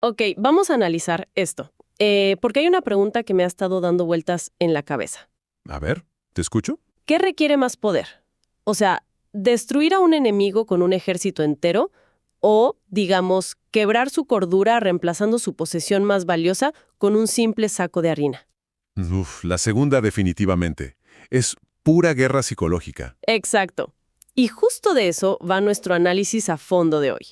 Ok, vamos a analizar esto, porque hay una pregunta que me ha estado dando vueltas en la cabeza. A ver, ¿te escucho? ¿Qué requiere más poder? O sea, ¿destruir a un enemigo con un ejército entero o, digamos, quebrar su cordura reemplazando su posesión más valiosa con un simple saco de harina? Uf, la segunda definitivamente. Es pura guerra psicológica. Exacto. Y justo de eso va nuestro análisis a fondo de hoy.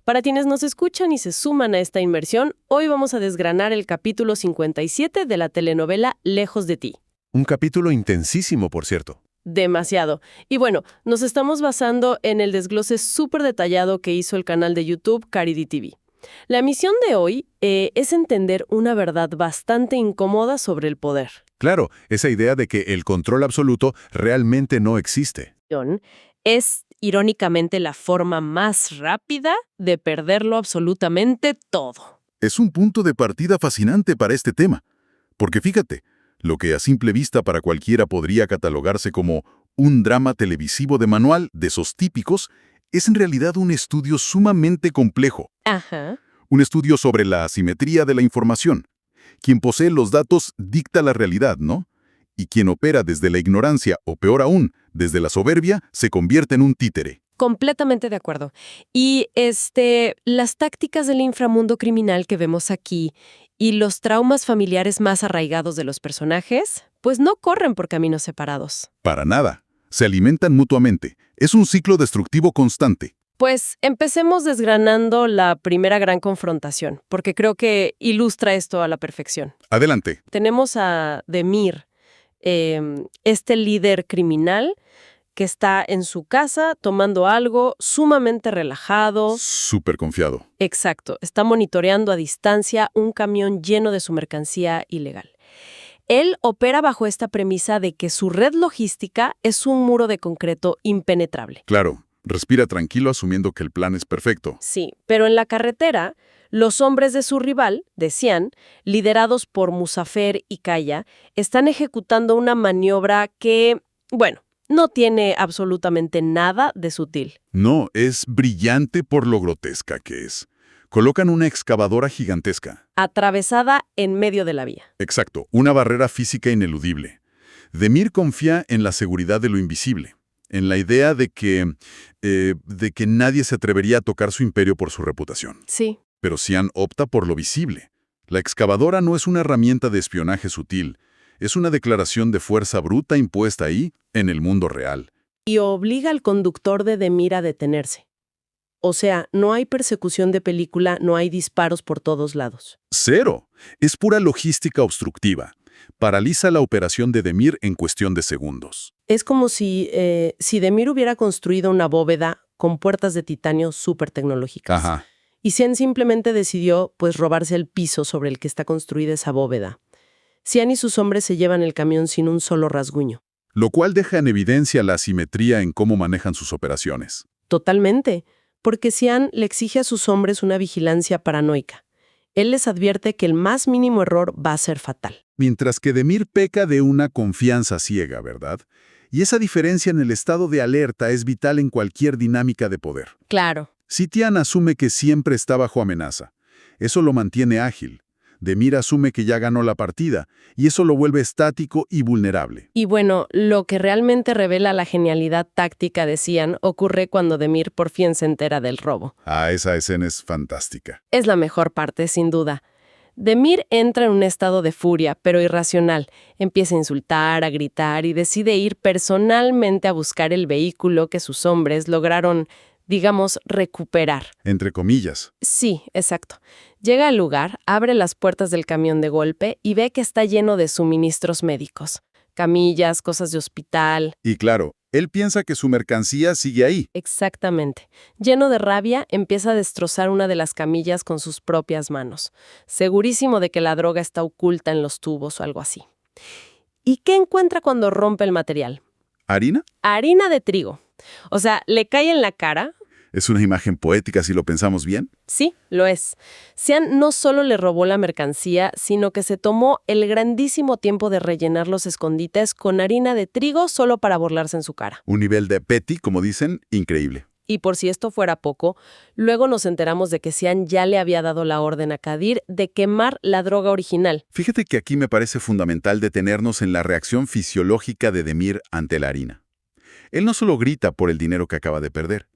Para quienes nos escuchan y se suman a esta inmersión, hoy vamos a desgranar el capítulo 57 de la telenovela Lejos de ti. Un capítulo intensísimo, por cierto. Demasiado. Y bueno, nos estamos basando en el desglose súper detallado que hizo el canal de YouTube Caridi TV. La misión de hoy es entender una verdad bastante incómoda sobre el poder. Claro, esa idea de que el control absoluto realmente no existe. Es, irónicamente, la forma más rápida de perderlo absolutamente todo. Es un punto de partida fascinante para este tema, porque fíjate, lo que a simple vista para cualquiera podría catalogarse como un drama televisivo de manual de esos típicos, es en realidad un estudio sumamente complejo. Ajá. Un estudio sobre la asimetría de la información. Quien posee los datos dicta la realidad, ¿no? Y quien opera desde la ignorancia, o peor aún, desde la soberbia, se convierte en un títere. Completamente de acuerdo. Y las tácticas del inframundo criminal que vemos aquí y los traumas familiares más arraigados de los personajes, pues no corren por caminos separados. Para nada. Se alimentan mutuamente. Es un ciclo destructivo constante. Pues empecemos desgranando la primera gran confrontación, porque creo que ilustra esto a la perfección. Adelante. Tenemos a Demir, este líder criminal que está en su casa tomando algo sumamente relajado. Súper confiado. Exacto, está monitoreando a distancia un camión lleno de su mercancía ilegal. Él opera bajo esta premisa de que su red logística es un muro de concreto impenetrable. Claro, respira tranquilo asumiendo que el plan es perfecto. Sí, pero en la carretera, los hombres de su rival, de Cian, liderados por Muzafer y Kaya, están ejecutando una maniobra que, bueno, no tiene absolutamente nada de sutil. No, es brillante por lo grotesca que es. Colocan una excavadora gigantesca. Atravesada en medio de la vía. Exacto, una barrera física ineludible. Demir confía en la seguridad de lo invisible, en la idea de que nadie se atrevería a tocar su imperio por su reputación. Sí. Pero Cian opta por lo visible. La excavadora no es una herramienta de espionaje sutil, es una declaración de fuerza bruta impuesta ahí, en el mundo real. Y obliga al conductor de Demir a detenerse. O sea, no hay persecución de película, no hay disparos por todos lados. Cero. Es pura logística obstructiva. Paraliza la operación de Demir en cuestión de segundos. Es como si Demir hubiera construido una bóveda con puertas de titanio súper tecnológicas. Ajá. Y Cian simplemente decidió, pues, robarse el piso sobre el que está construida esa bóveda. Cian y sus hombres se llevan el camión sin un solo rasguño. Lo cual deja en evidencia la asimetría en cómo manejan sus operaciones. Totalmente, porque Cian le exige a sus hombres una vigilancia paranoica. Él les advierte que el más mínimo error va a ser fatal. Mientras que Demir peca de una confianza ciega, ¿verdad? Y esa diferencia en el estado de alerta es vital en cualquier dinámica de poder. Claro. Cian asume que siempre está bajo amenaza. Eso lo mantiene ágil. Demir asume que ya ganó la partida, y eso lo vuelve estático y vulnerable. Y bueno, lo que realmente revela la genialidad táctica de Cian ocurre cuando Demir por fin se entera del robo. Esa escena es fantástica. Es la mejor parte, sin duda. Demir entra en un estado de furia, pero irracional. Empieza a insultar, a gritar y decide ir personalmente a buscar el vehículo que sus hombres lograron, digamos, recuperar. Entre comillas. Sí, exacto. Llega al lugar, abre las puertas del camión de golpe y ve que está lleno de suministros médicos. Camillas, cosas de hospital. Y claro, él piensa que su mercancía sigue ahí. Exactamente. Lleno de rabia, empieza a destrozar una de las camillas con sus propias manos, segurísimo de que la droga está oculta en los tubos o algo así. ¿Y qué encuentra cuando rompe el material? ¿Harina? Harina de trigo. O sea, le cae en la cara. Es una imagen poética si lo pensamos bien. Sí, lo es. Cian no solo le robó la mercancía, sino que se tomó el grandísimo tiempo de rellenar los escondites con harina de trigo solo para burlarse en su cara. Un nivel de petty, como dicen, increíble. Y por si esto fuera poco, luego nos enteramos de que Cian ya le había dado la orden a Kadir de quemar la droga original. Fíjate que aquí me parece fundamental detenernos en la reacción fisiológica de Demir ante la harina. Él no solo grita por el dinero que acaba de perder.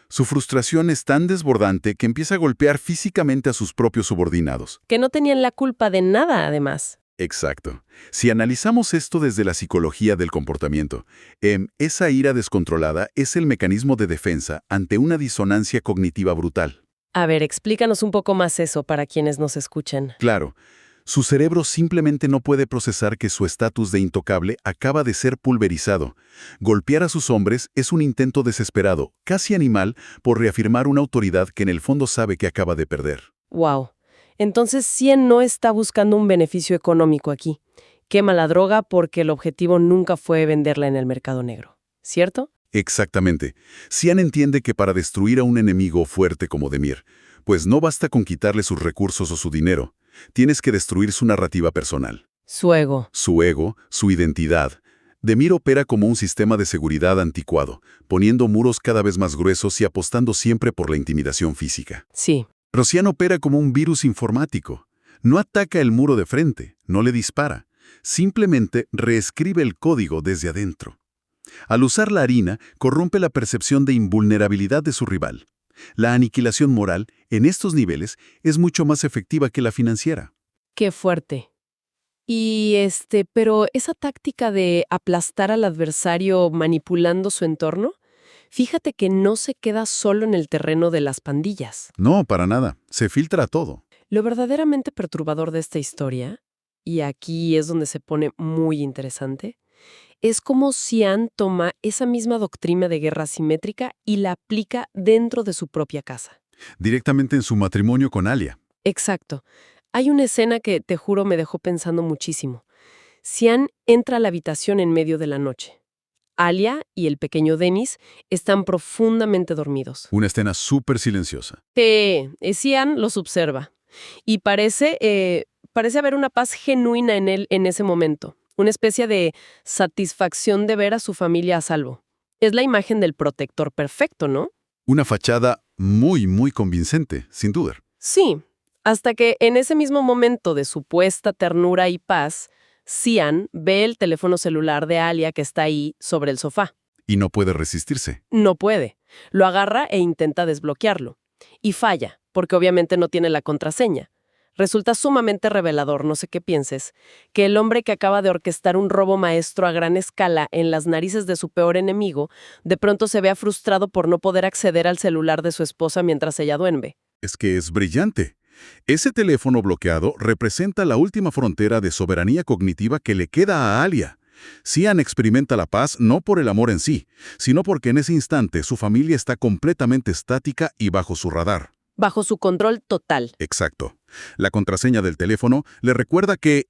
Su frustración es tan desbordante que empieza a golpear físicamente a sus propios subordinados. Que no tenían la culpa de nada, además. Exacto. Si analizamos esto desde la psicología del comportamiento, esa ira descontrolada es el mecanismo de defensa ante una disonancia cognitiva brutal. A ver, explícanos un poco más eso para quienes nos escuchan. Claro, su cerebro simplemente no puede procesar que su estatus de intocable acaba de ser pulverizado. Golpear a sus hombres es un intento desesperado, casi animal, por reafirmar una autoridad que en el fondo sabe que acaba de perder. Wow. Entonces, Cian no está buscando un beneficio económico aquí. Quema la droga porque el objetivo nunca fue venderla en el mercado negro, ¿cierto? Exactamente. Cian entiende que para destruir a un enemigo fuerte como Demir, pues no basta con quitarle sus recursos o su dinero, tienes que destruir su narrativa personal. Su ego. Su ego, su identidad. Demir opera como un sistema de seguridad anticuado, poniendo muros cada vez más gruesos y apostando siempre por la intimidación física. Sí. Cian opera como un virus informático. No ataca el muro de frente, no le dispara. Simplemente reescribe el código desde adentro. Al usar la harina, corrompe la percepción de invulnerabilidad de su rival. La aniquilación moral, en estos niveles, es mucho más efectiva que la financiera. Qué fuerte. Pero esa táctica de aplastar al adversario manipulando su entorno, fíjate que no se queda solo en el terreno de las pandillas. No, para nada. Se filtra todo. Lo verdaderamente perturbador de esta historia, y aquí es donde se pone muy interesante, es cómo Cian toma esa misma doctrina de guerra asimétrica y la aplica dentro de su propia casa. Directamente en su matrimonio con Alia. Exacto. Hay una escena que, te juro, me dejó pensando muchísimo. Cian entra a la habitación en medio de la noche. Alia y el pequeño Dennis están profundamente dormidos. Una escena súper silenciosa. Cian los observa y parece haber una paz genuina en él en ese momento. Una especie de satisfacción de ver a su familia a salvo. Es la imagen del protector perfecto, ¿no? Una fachada muy, muy convincente, sin duda. Sí, hasta que en ese mismo momento de supuesta ternura y paz, Cian ve el teléfono celular de Alia que está ahí sobre el sofá. Y no puede resistirse. No puede. Lo agarra e intenta desbloquearlo. Y falla, porque obviamente no tiene la contraseña. Resulta sumamente revelador, no sé qué pienses, que el hombre que acaba de orquestar un robo maestro a gran escala en las narices de su peor enemigo, de pronto se vea frustrado por no poder acceder al celular de su esposa mientras ella duerme. Es que es brillante. Ese teléfono bloqueado representa la última frontera de soberanía cognitiva que le queda a Alia. Cian experimenta la paz no por el amor en sí, sino porque en ese instante su familia está completamente estática y bajo su radar. Bajo su control total. Exacto. La contraseña del teléfono le recuerda que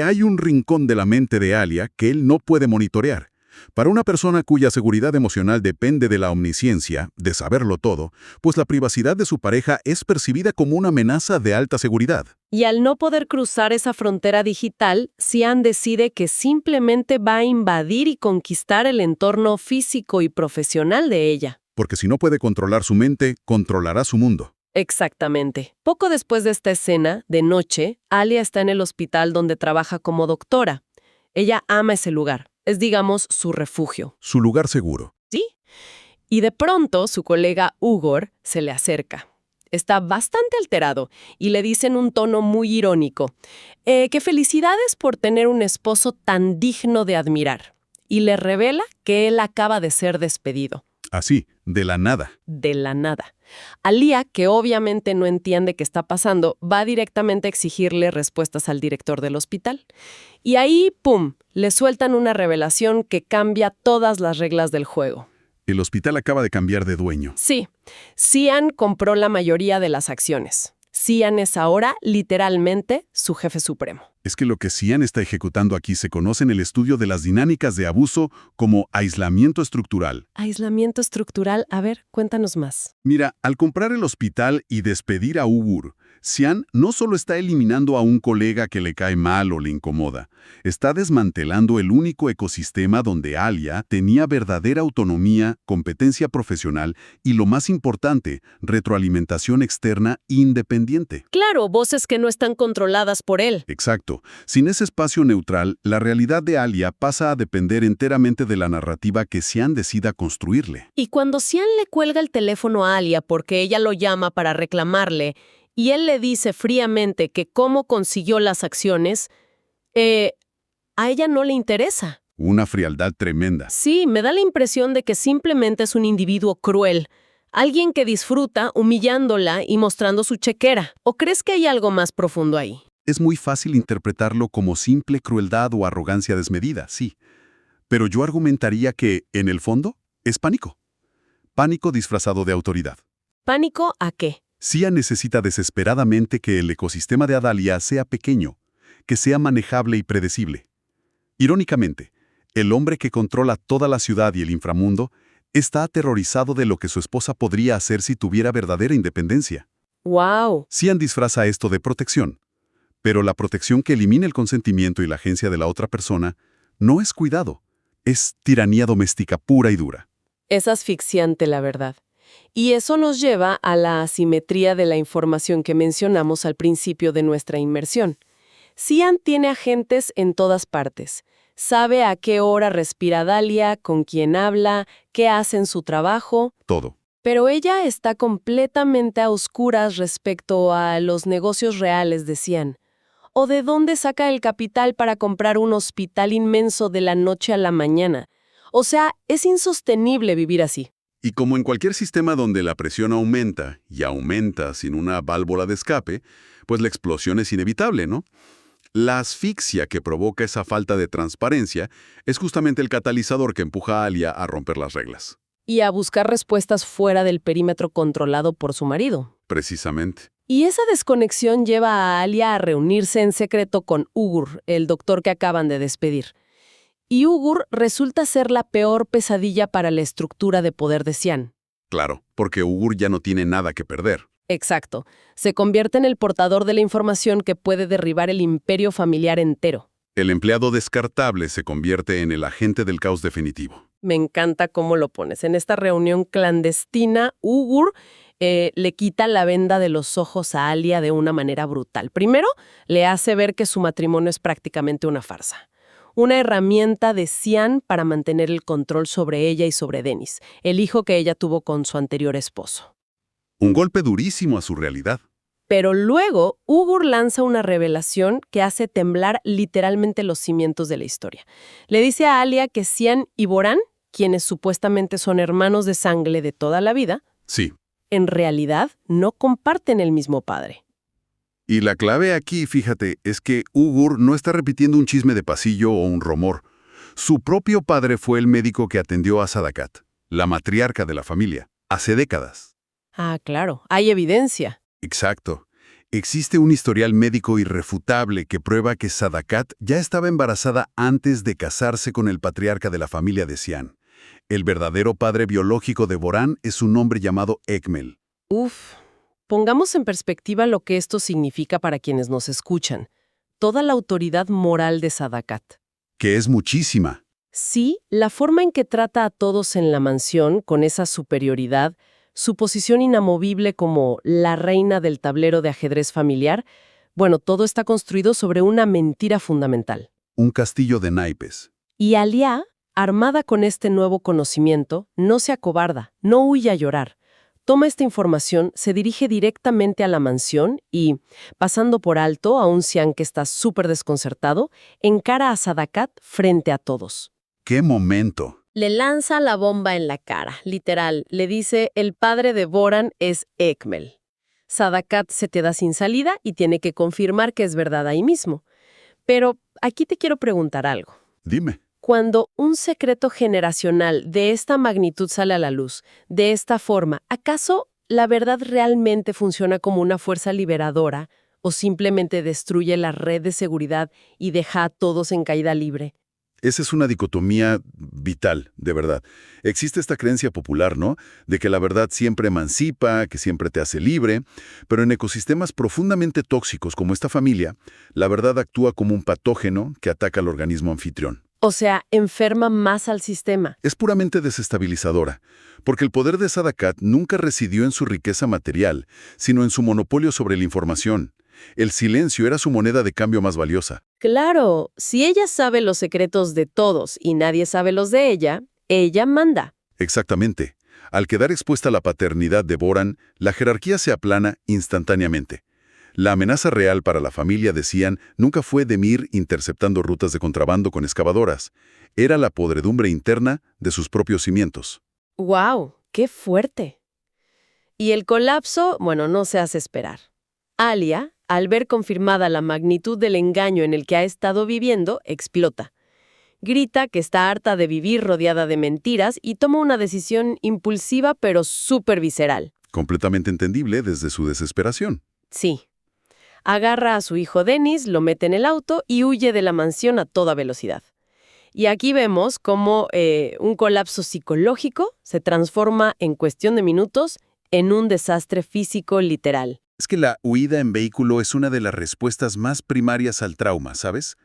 hay un rincón de la mente de Alia que él no puede monitorear. Para una persona cuya seguridad emocional depende de la omnisciencia, de saberlo todo, pues la privacidad de su pareja es percibida como una amenaza de alta seguridad. Y al no poder cruzar esa frontera digital, Cian decide que simplemente va a invadir y conquistar el entorno físico y profesional de ella. Porque si no puede controlar su mente, controlará su mundo. Exactamente. Poco después de esta escena, de noche, Alia está en el hospital donde trabaja como doctora. Ella ama ese lugar. Es, digamos, su refugio. Su lugar seguro. ¿Sí? Y de pronto, su colega Ugor se le acerca. Está bastante alterado y le dice en un tono muy irónico que felicidades por tener un esposo tan digno de admirar. Y le revela que él acaba de ser despedido. Así, de la nada. De la nada. Alia, que obviamente no entiende qué está pasando, va directamente a exigirle respuestas al director del hospital. Y ahí, ¡pum!, le sueltan una revelación que cambia todas las reglas del juego. El hospital acaba de cambiar de dueño. Sí, Cian compró la mayoría de las acciones. Cian es ahora, literalmente, su jefe supremo. Es que lo que Cian está ejecutando aquí se conoce en el estudio de las dinámicas de abuso como aislamiento estructural. Aislamiento estructural, a ver, cuéntanos más. Mira, al comprar el hospital y despedir a Ugur, Cian no solo está eliminando a un colega que le cae mal o le incomoda, está desmantelando el único ecosistema donde Alia tenía verdadera autonomía, competencia profesional y, lo más importante, retroalimentación externa independiente. Claro, voces que no están controladas por él. Exacto. Sin ese espacio neutral, la realidad de Alia pasa a depender enteramente de la narrativa que Cian decida construirle. Y cuando Cian le cuelga el teléfono a Alia porque ella lo llama para reclamarle, y él le dice fríamente que cómo consiguió las acciones, a ella no le interesa. Una frialdad tremenda. Sí, me da la impresión de que simplemente es un individuo cruel, alguien que disfruta humillándola y mostrando su chequera. ¿O crees que hay algo más profundo ahí? Es muy fácil interpretarlo como simple crueldad o arrogancia desmedida, sí. Pero yo argumentaría que, en el fondo, es pánico. Pánico disfrazado de autoridad. ¿Pánico a qué? Cia necesita desesperadamente que el ecosistema de Adalia sea pequeño, que sea manejable y predecible. Irónicamente, el hombre que controla toda la ciudad y el inframundo está aterrorizado de lo que su esposa podría hacer si tuviera verdadera independencia. ¡Wow! Cian disfraza esto de protección, pero la protección que elimina el consentimiento y la agencia de la otra persona no es cuidado, es tiranía doméstica pura y dura. Es asfixiante, la verdad. Y eso nos lleva a la asimetría de la información que mencionamos al principio de nuestra inmersión. Cian tiene agentes en todas partes. Sabe a qué hora respira Dalia, con quién habla, qué hace en su trabajo. Todo. Pero ella está completamente a oscuras respecto a los negocios reales de Cian. ¿O de dónde saca el capital para comprar un hospital inmenso de la noche a la mañana? O sea, es insostenible vivir así. Y como en cualquier sistema donde la presión aumenta y aumenta sin una válvula de escape, pues la explosión es inevitable, ¿no? La asfixia que provoca esa falta de transparencia es justamente el catalizador que empuja a Alia a romper las reglas. Y a buscar respuestas fuera del perímetro controlado por su marido. Precisamente. Y esa desconexión lleva a Alia a reunirse en secreto con Ugur, el doctor que acaban de despedir. Y Ugur resulta ser la peor pesadilla para la estructura de poder de Cian. Claro, porque Ugur ya no tiene nada que perder. Exacto. Se convierte en el portador de la información que puede derribar el imperio familiar entero. El empleado descartable se convierte en el agente del caos definitivo. Me encanta cómo lo pones. En esta reunión clandestina, Ugur le quita la venda de los ojos a Alia de una manera brutal. Primero, le hace ver que su matrimonio es prácticamente una farsa. Una herramienta de Cian para mantener el control sobre ella y sobre Dennis, el hijo que ella tuvo con su anterior esposo. Un golpe durísimo a su realidad. Pero luego, Ugur lanza una revelación que hace temblar literalmente los cimientos de la historia. Le dice a Alia que Cian y Boran, quienes supuestamente son hermanos de sangre de toda la vida, Sí. en realidad no comparten el mismo padre. Y la clave aquí, fíjate, es que Ugur no está repitiendo un chisme de pasillo o un rumor. Su propio padre fue el médico que atendió a Sadakat, la matriarca de la familia, hace décadas. Ah, claro, hay evidencia. Exacto. Existe un historial médico irrefutable que prueba que Sadakat ya estaba embarazada antes de casarse con el patriarca de la familia de Cian. El verdadero padre biológico de Boran es un hombre llamado Ekmel. Uf, pongamos en perspectiva lo que esto significa para quienes nos escuchan. Toda la autoridad moral de Sadakat. Que es muchísima. Sí, la forma en que trata a todos en la mansión, con esa superioridad, su posición inamovible como la reina del tablero de ajedrez familiar, bueno, todo está construido sobre una mentira fundamental. Un castillo de naipes. Y Alia, armada con este nuevo conocimiento, no se acobarda, no huye a llorar. Toma esta información, se dirige directamente a la mansión y, pasando por alto a un Cian que está súper desconcertado, encara a Sadakat frente a todos. ¡Qué momento! Le lanza la bomba en la cara, literal. Le dice, el padre de Boran es Ekmel. Sadakat se queda sin salida y tiene que confirmar que es verdad ahí mismo. Pero aquí te quiero preguntar algo. Dime. Cuando un secreto generacional de esta magnitud sale a la luz, de esta forma, ¿acaso la verdad realmente funciona como una fuerza liberadora o simplemente destruye la red de seguridad y deja a todos en caída libre? Esa es una dicotomía vital, de verdad. Existe esta creencia popular, ¿no? De que la verdad siempre emancipa, que siempre te hace libre, pero en ecosistemas profundamente tóxicos como esta familia, la verdad actúa como un patógeno que ataca al organismo anfitrión. O sea, enferma más al sistema. Es puramente desestabilizadora, porque el poder de Sadakat nunca residió en su riqueza material, sino en su monopolio sobre la información. El silencio era su moneda de cambio más valiosa. Claro, si ella sabe los secretos de todos y nadie sabe los de ella manda. Exactamente. Al quedar expuesta a la paternidad de Boran, la jerarquía se aplana instantáneamente. La amenaza real para la familia, decían, nunca fue Demir interceptando rutas de contrabando con excavadoras. Era la podredumbre interna de sus propios cimientos. ¡Wow! ¡Qué fuerte! Y el colapso, bueno, no se hace esperar. Alia, al ver confirmada la magnitud del engaño en el que ha estado viviendo, explota. Grita que está harta de vivir rodeada de mentiras y toma una decisión impulsiva pero súper visceral. Completamente entendible desde su desesperación. Sí. Agarra a su hijo Dennis, lo mete en el auto y huye de la mansión a toda velocidad. Y aquí vemos cómo un colapso psicológico se transforma en cuestión de minutos en un desastre físico literal. Es que la huida en vehículo es una de las respuestas más primarias al trauma, ¿sabes?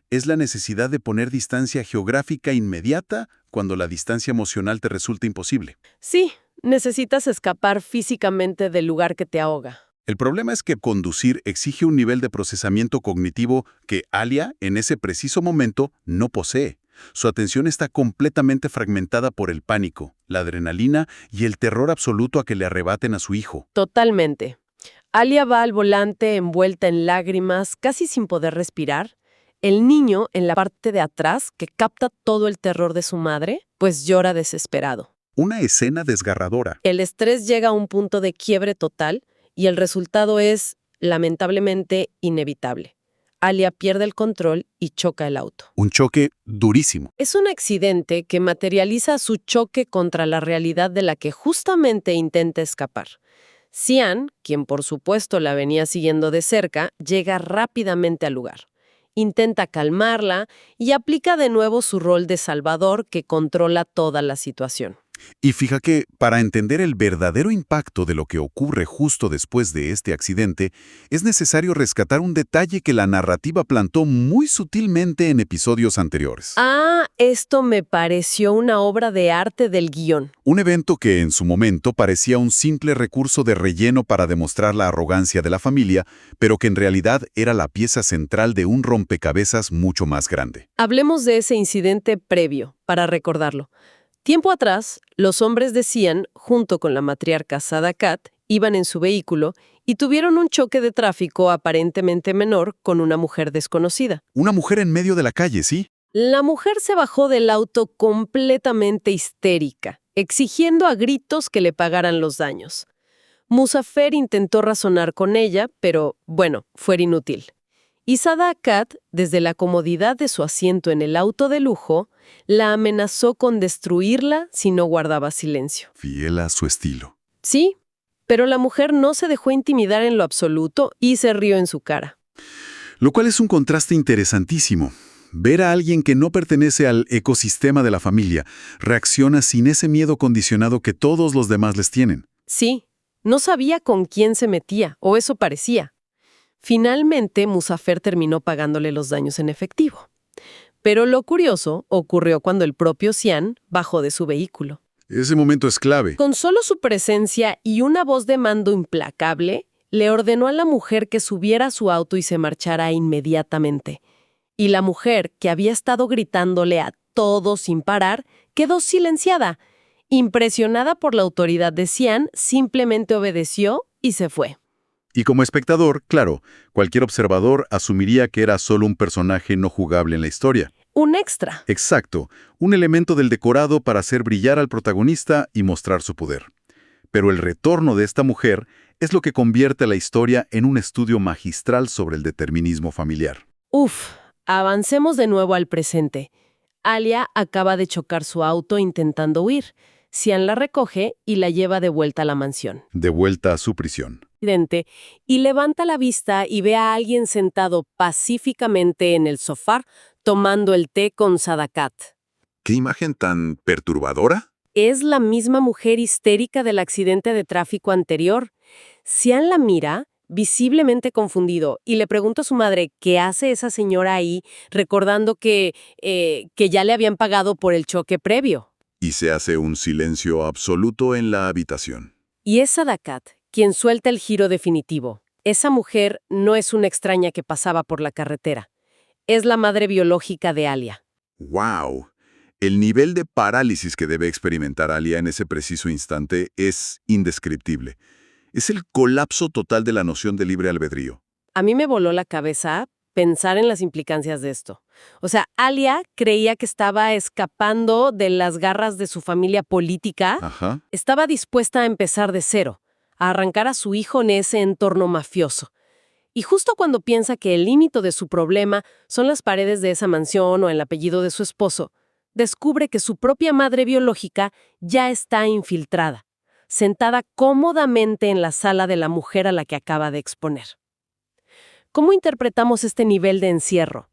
Es la necesidad de poner distancia geográfica inmediata cuando la distancia emocional te resulta imposible. Sí, necesitas escapar físicamente del lugar que te ahoga. El problema es que conducir exige un nivel de procesamiento cognitivo que Alia, en ese preciso momento, no posee. Su atención está completamente fragmentada por el pánico, la adrenalina y el terror absoluto a que le arrebaten a su hijo. Totalmente. Alia va al volante envuelta en lágrimas, casi sin poder respirar. El niño, en la parte de atrás, que capta todo el terror de su madre, pues llora desesperado. Una escena desgarradora. El estrés llega a un punto de quiebre total y el resultado es, lamentablemente, inevitable. Alia pierde el control y choca el auto. Un choque durísimo. Es un accidente que materializa su choque contra la realidad de la que justamente intenta escapar. Xian, quien por supuesto la venía siguiendo de cerca, llega rápidamente al lugar. Intenta calmarla y aplica de nuevo su rol de salvador que controla toda la situación. Y fija que, para entender el verdadero impacto de lo que ocurre justo después de este accidente, es necesario rescatar un detalle que la narrativa plantó muy sutilmente en episodios anteriores. Esto me pareció una obra de arte del guión. Un evento que en su momento parecía un simple recurso de relleno para demostrar la arrogancia de la familia, pero que en realidad era la pieza central de un rompecabezas mucho más grande. Hablemos de ese incidente previo, para recordarlo. Tiempo atrás, los hombres de Xian, junto con la matriarca Sadakat, iban en su vehículo y tuvieron un choque de tráfico aparentemente menor con una mujer desconocida. Una mujer en medio de la calle, ¿sí? La mujer se bajó del auto completamente histérica, exigiendo a gritos que le pagaran los daños. Muzafer intentó razonar con ella, pero, bueno, fue inútil. Y Sadakat, desde la comodidad de su asiento en el auto de lujo, la amenazó con destruirla si no guardaba silencio. Fiel a su estilo. Sí, pero la mujer no se dejó intimidar en lo absoluto y se rió en su cara. Lo cual es un contraste interesantísimo. Ver a alguien que no pertenece al ecosistema de la familia reacciona sin ese miedo condicionado que todos los demás les tienen. Sí, no sabía con quién se metía, o eso parecía. Finalmente, Muzafer terminó pagándole los daños en efectivo. Pero lo curioso ocurrió cuando el propio Xian bajó de su vehículo. Ese momento es clave. Con solo su presencia y una voz de mando implacable, le ordenó a la mujer que subiera a su auto y se marchara inmediatamente. Y la mujer, que había estado gritándole a todos sin parar, quedó silenciada. Impresionada por la autoridad de Xian, simplemente obedeció y se fue. Y como espectador, claro, cualquier observador asumiría que era solo un personaje no jugable en la historia. Un extra. Exacto, un elemento del decorado para hacer brillar al protagonista y mostrar su poder. Pero el retorno de esta mujer es lo que convierte la historia en un estudio magistral sobre el determinismo familiar. Avancemos de nuevo al presente. Alia acaba de chocar su auto intentando huir. Sian la recoge y la lleva de vuelta a la mansión. De vuelta a su prisión. Y levanta la vista y ve a alguien sentado pacíficamente en el sofá tomando el té con Sadakat. ¿Qué imagen tan perturbadora? Es la misma mujer histérica del accidente de tráfico anterior. Sian la mira, visiblemente confundido, y le pregunta a su madre qué hace esa señora ahí, recordando que ya le habían pagado por el choque previo. Y se hace un silencio absoluto en la habitación. Y es Sadakat quien suelta el giro definitivo. Esa mujer no es una extraña que pasaba por la carretera. Es la madre biológica de Alia. ¡Wow! El nivel de parálisis que debe experimentar Alia en ese preciso instante es indescriptible. Es el colapso total de la noción de libre albedrío. A mí me voló la cabeza pensar en las implicancias de esto. O sea, Alia creía que estaba escapando de las garras de su familia política. Ajá. Estaba dispuesta a empezar de cero, a arrancar a su hijo en ese entorno mafioso. Y justo cuando piensa que el límite de su problema son las paredes de esa mansión o el apellido de su esposo, descubre que su propia madre biológica ya está infiltrada, sentada cómodamente en la sala de la mujer a la que acaba de exponer. ¿Cómo interpretamos este nivel de encierro?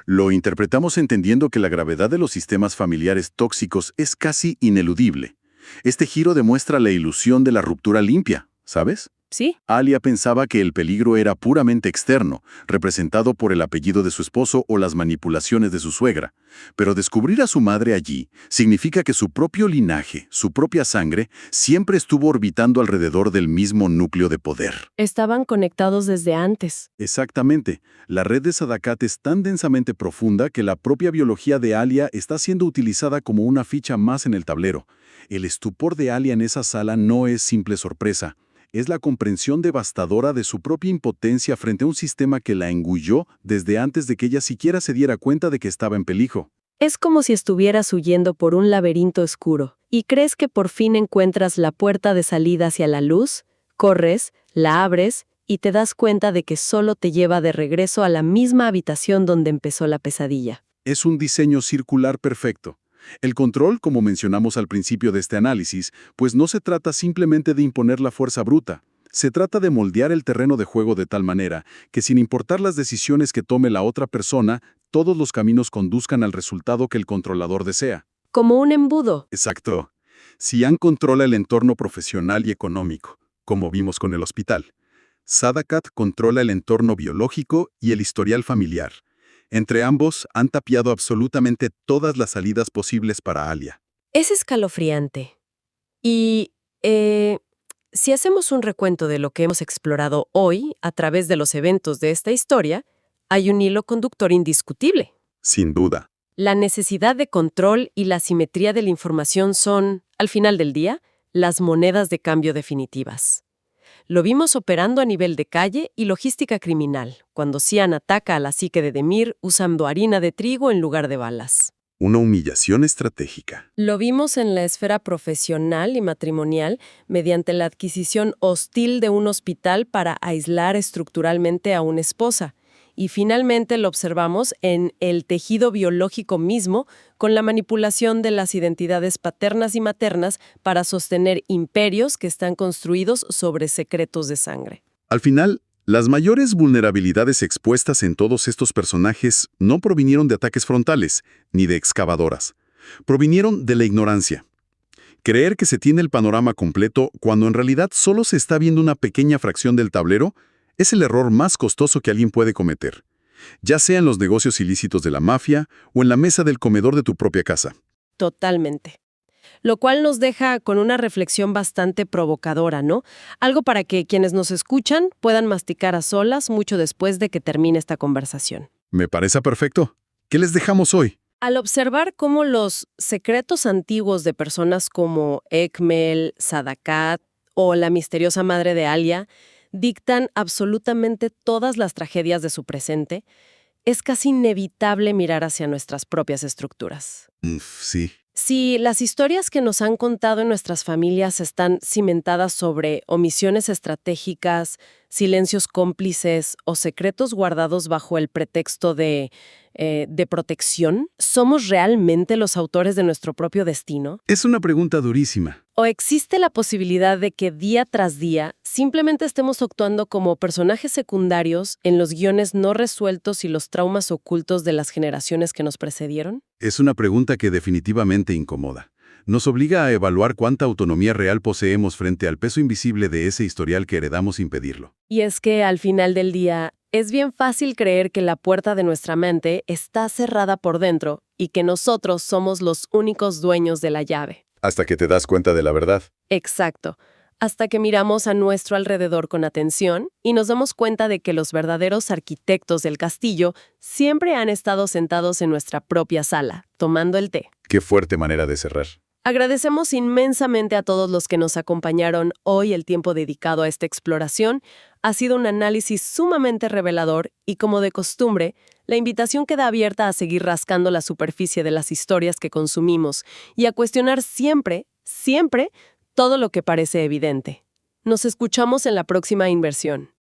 Lo interpretamos entendiendo que la gravedad de los sistemas familiares tóxicos es casi ineludible. Este giro demuestra la ilusión de la ruptura limpia, ¿sabes? ¿Sí? Alia pensaba que el peligro era puramente externo, representado por el apellido de su esposo o las manipulaciones de su suegra. Pero descubrir a su madre allí significa que su propio linaje, su propia sangre, siempre estuvo orbitando alrededor del mismo núcleo de poder. Estaban conectados desde antes. Exactamente. La red de Sadakat es tan densamente profunda que la propia biología de Alia está siendo utilizada como una ficha más en el tablero. El estupor de Alia en esa sala no es simple sorpresa. Es la comprensión devastadora de su propia impotencia frente a un sistema que la engulló desde antes de que ella siquiera se diera cuenta de que estaba en peligro. Es como si estuvieras huyendo por un laberinto oscuro y crees que por fin encuentras la puerta de salida hacia la luz, corres, la abres y te das cuenta de que solo te lleva de regreso a la misma habitación donde empezó la pesadilla. Es un diseño circular perfecto. El control, como mencionamos al principio de este análisis, pues no se trata simplemente de imponer la fuerza bruta. Se trata de moldear el terreno de juego de tal manera que sin importar las decisiones que tome la otra persona, todos los caminos conduzcan al resultado que el controlador desea. Como un embudo. Exacto. Sian controla el entorno profesional y económico, como vimos con el hospital. Sadakat controla el entorno biológico y el historial familiar. Entre ambos han tapiado absolutamente todas las salidas posibles para Alia. Es escalofriante. Y, si hacemos un recuento de lo que hemos explorado hoy a través de los eventos de esta historia, hay un hilo conductor indiscutible. Sin duda. La necesidad de control y la simetría de la información son, al final del día, las monedas de cambio definitivas. Lo vimos operando a nivel de calle y logística criminal, cuando Sian ataca a la psique de Demir usando harina de trigo en lugar de balas. Una humillación estratégica. Lo vimos en la esfera profesional y matrimonial mediante la adquisición hostil de un hospital para aislar estructuralmente a una esposa. Y finalmente lo observamos en el tejido biológico mismo con la manipulación de las identidades paternas y maternas para sostener imperios que están construidos sobre secretos de sangre. Al final, las mayores vulnerabilidades expuestas en todos estos personajes no provinieron de ataques frontales, ni de excavadoras. Provinieron de la ignorancia. Creer que se tiene el panorama completo cuando en realidad solo se está viendo una pequeña fracción del tablero es el error más costoso que alguien puede cometer, ya sea en los negocios ilícitos de la mafia o en la mesa del comedor de tu propia casa. Totalmente. Lo cual nos deja con una reflexión bastante provocadora, ¿no? Algo para que quienes nos escuchan puedan masticar a solas mucho después de que termine esta conversación. Me parece perfecto. ¿Qué les dejamos hoy? Al observar cómo los secretos antiguos de personas como Ekmel, Sadakat o la misteriosa madre de Alia dictan absolutamente todas las tragedias de su presente, es casi inevitable mirar hacia nuestras propias estructuras. Sí. Si las historias que nos han contado en nuestras familias están cimentadas sobre omisiones estratégicas, silencios cómplices o secretos guardados bajo el pretexto de protección? ¿Somos realmente los autores de nuestro propio destino? Es una pregunta durísima. ¿O existe la posibilidad de que día tras día simplemente estemos actuando como personajes secundarios en los guiones no resueltos y los traumas ocultos de las generaciones que nos precedieron? Es una pregunta que definitivamente incomoda. Nos obliga a evaluar cuánta autonomía real poseemos frente al peso invisible de ese historial que heredamos sin pedirlo. Y es que al final del día, es bien fácil creer que la puerta de nuestra mente está cerrada por dentro y que nosotros somos los únicos dueños de la llave. Hasta que te das cuenta de la verdad. Exacto. Hasta que miramos a nuestro alrededor con atención y nos damos cuenta de que los verdaderos arquitectos del castillo siempre han estado sentados en nuestra propia sala, tomando el té. Qué fuerte manera de cerrar. Agradecemos inmensamente a todos los que nos acompañaron hoy. El tiempo dedicado a esta exploración ha sido un análisis sumamente revelador y, como de costumbre, la invitación queda abierta a seguir rascando la superficie de las historias que consumimos y a cuestionar siempre, siempre, todo lo que parece evidente. Nos escuchamos en la próxima inversión.